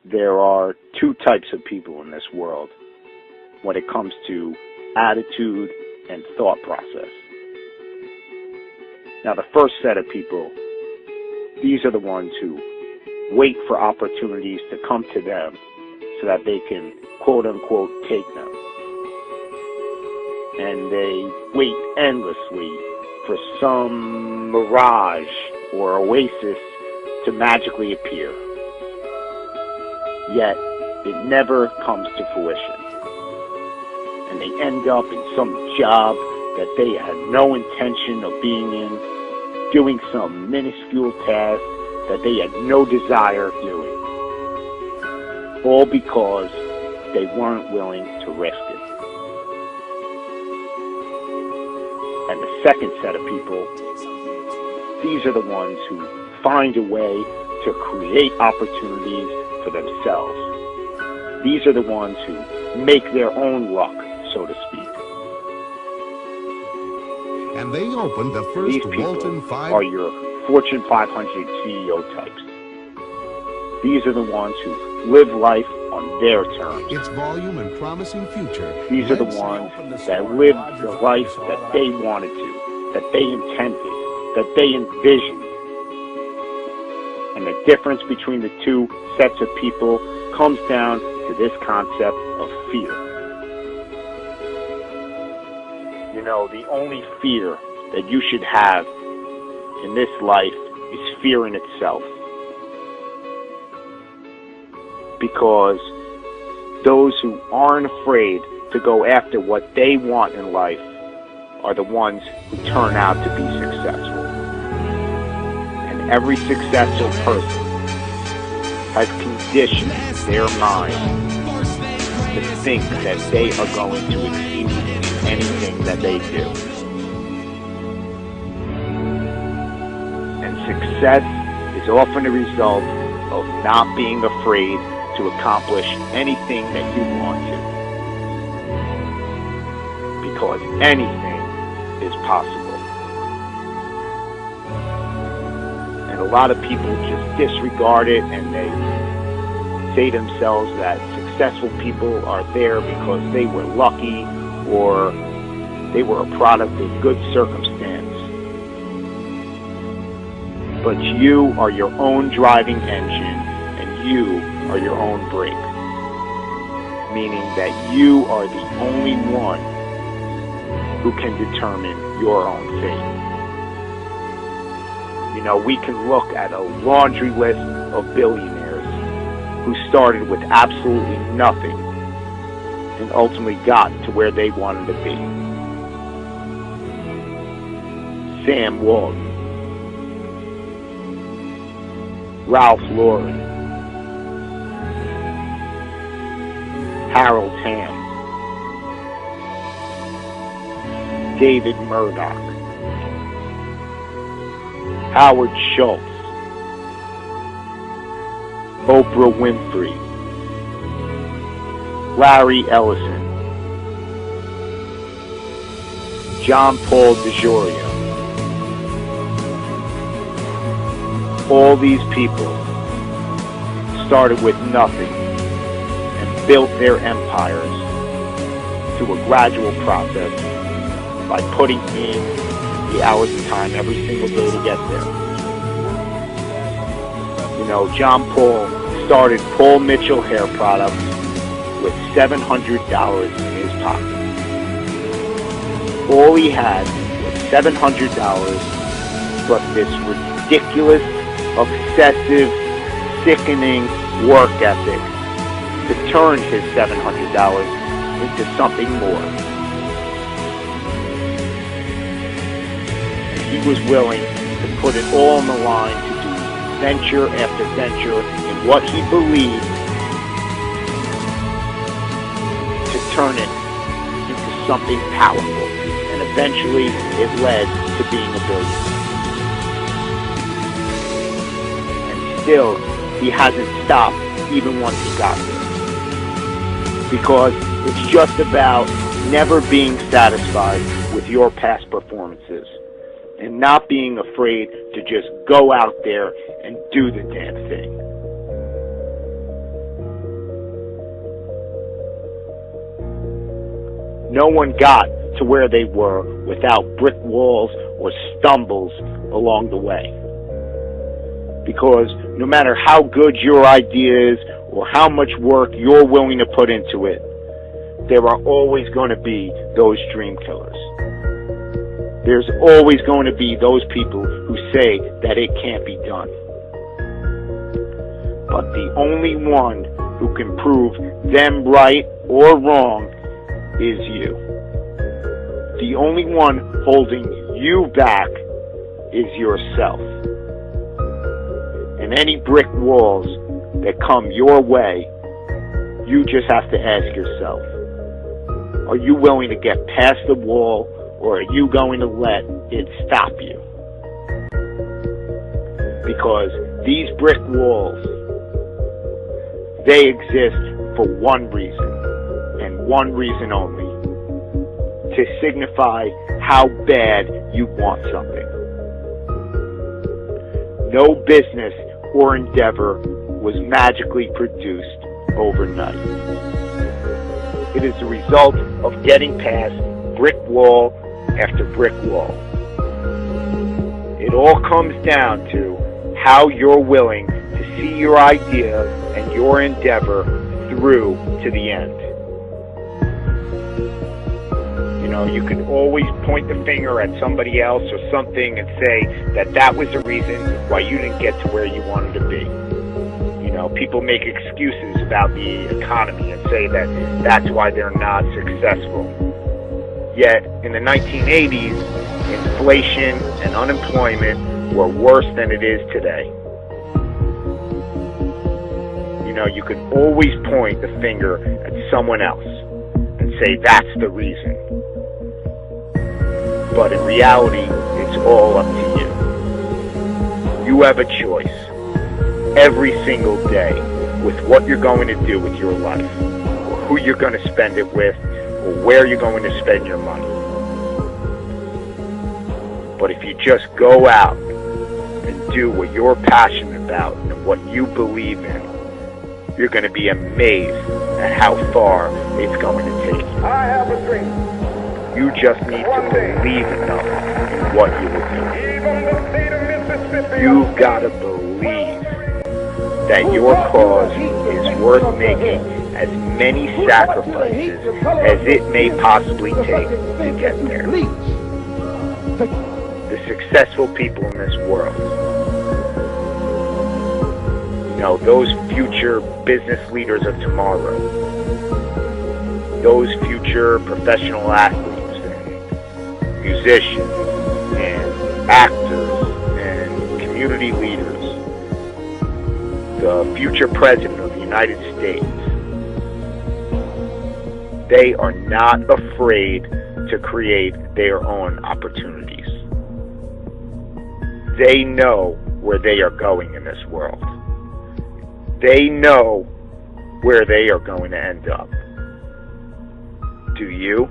there are two types of people in this world when it comes to attitude and thought process. Now, the first set of people, these are the ones who wait for opportunities to come to them so that they can, quote unquote, take them. And they wait endlessly for some mirage or oasis to magically appear. Yet, it never comes to fruition. And they end up in some job that they had no intention of being in, doing some minuscule task that they had no desire of doing. All because they weren't willing to risk it. And the second set of people, these are the ones who find a way to create opportunities for themselves. These are the ones who make their own luck, so to speak. And they opened the first These people Walton 5 are your Fortune 500 CEO types. These are the ones who live life on their terms. its volume and promising future. These are the ones that live the life that they wanted to, that they intended, that they envisioned. And the difference between the two sets of people comes down to this concept of fear. You know, the only fear that you should have in this life is fear in itself. Because those who aren't afraid to go after what they want in life are the ones who turn out to be successful. And every successful person has conditioned their mind to think that they are going to succeed in anything that they do. And success is often a result of not being afraid to accomplish anything that you want to. Because anything is possible. And a lot of people just disregard it, and they say to themselves that successful people are there because they were lucky or they were a product of good circumstance. But you are your own driving engine, and you are your own brake. Meaning that you are the only one who can determine your own fate. You know, we can look at a laundry list of billionaires who started with absolutely nothing and ultimately got to where they wanted to be. Sam Walton, Ralph Lauren, Harold Hamm, David Murdoch, Howard Schultz, Oprah Winfrey, Larry Ellison, John Paul DeJoria. All these people started with nothing and built their empires through a gradual process by putting in the hours of time every single day to get there. You know, John Paul started Paul Mitchell Hair Products with $700 in his pocket. All he had was $700 plus this ridiculous, obsessive, sickening work ethic to turn his $700 into something more. He was willing to put it all on the line to do venture after venture in what he believed to turn it into something powerful. And eventually it led to being a billionaire. And still, he hasn't stopped even once he got there. Because it's just about never being satisfied with your past performances. And not being afraid to just go out there and do the damn thing. No one got to where they were without brick walls or stumbles along the way. Because no matter how good your idea is or how much work you're willing to put into it, there are always going to be those dream killers. There's always going to be those people who say that it can't be done. But the only one who can prove them right or wrong is you. The only one holding you back is yourself. And any brick walls that come your way, you just have to ask yourself, are you willing to get past the wall, or are you going to let it stop you? Because these brick walls, they exist for one reason, and one reason only: to signify how bad you want something. No business or endeavor was magically produced overnight. It is the result of getting past brick wall after brick wall. It all comes down to how you're willing to see your idea and your endeavor through to the end. You know, you can always point the finger at somebody else or something and say that that was the reason why you didn't get to where you wanted to be. You know, people make excuses about the economy and say that that's why they're not successful. Yet, in the 1980s, inflation and unemployment were worse than it is today. You know, you can always point the finger at someone else and say that's the reason. But in reality, it's all up to you. You have a choice every single day with what you're going to do with your life, or who you're going to spend it with, or where you're going to spend your money. But if you just go out and do what you're passionate about and what you believe in, you're going to be amazed at how far it's going to take you. I have a dream. You just need to believe enough in what you will do. Even the state of Mississippi. You've got to believe that your cause is worth making as many sacrifices as it may possibly take to get there. The successful people in this world, you know, those future business leaders of tomorrow, those future professional athletes and musicians and actors and community leaders, the future president of the United States, they are not afraid to create their own opportunities. They know where they are going in this world. They know where they are going to end up. Do you?